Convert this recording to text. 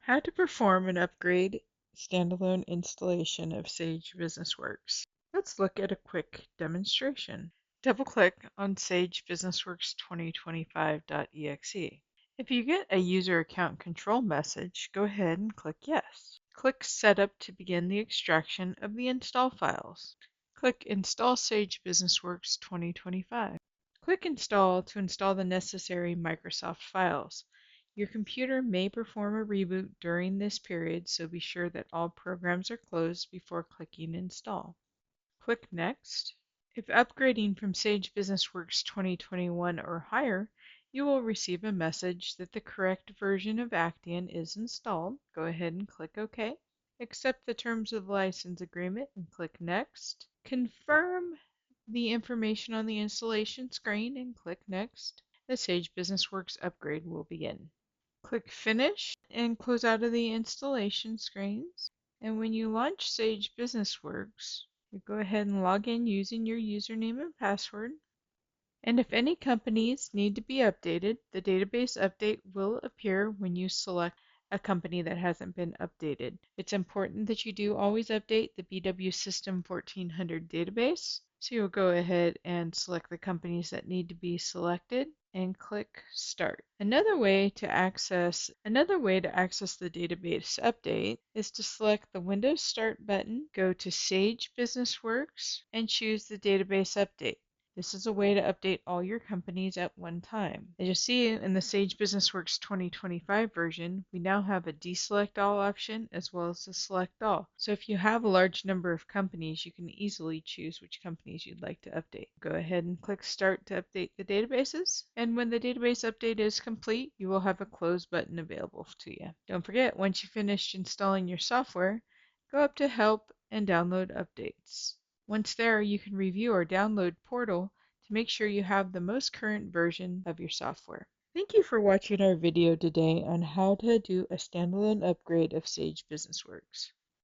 How to perform an upgrade standalone installation of Sage BusinessWorks. Let's look at a quick demonstration. Double-click on Sage BusinessWorks 2025.exe. If you get a user account control message, go ahead and click Yes. Click Setup to begin the extraction of the install files. Click Install Sage BusinessWorks 2025. Click Install to install the necessary Microsoft files. Your computer may perform a reboot during this period, so be sure that all programs are closed before clicking Install. Click Next. If upgrading from Sage BusinessWorks 2021 or higher, you will receive a message that the correct version of Actian is installed. Go ahead and click OK. Accept the terms of the license agreement and click Next. Confirm the information on the installation screen and click Next. The Sage BusinessWorks upgrade will begin. Click Finish and close out of the installation screens. And when you launch Sage BusinessWorks, you go ahead and log in using your username and password. And if any companies need to be updated, the database update will appear when you select a company that hasn't been updated. It's important that you do always update the BW System 1400 database. So you'll go ahead and select the companies that need to be selected and click Start. Another way to access the database update is to select the Windows Start button, go to Sage BusinessWorks, and choose the database update. This is a way to update all your companies at one time. As you see in the Sage BusinessWorks 2025 version, we now have a deselect all option as well as a select all. So if you have a large number of companies, you can easily choose which companies you'd like to update. Go ahead and click Start to update the databases. And when the database update is complete, you will have a Close button available to you. Don't forget, once you finish installing your software, go up to Help and Download Updates. Once there, you can review our download portal to make sure you have the most current version of your software. Thank you for watching our video today on how to do a standalone upgrade of Sage BusinessWorks.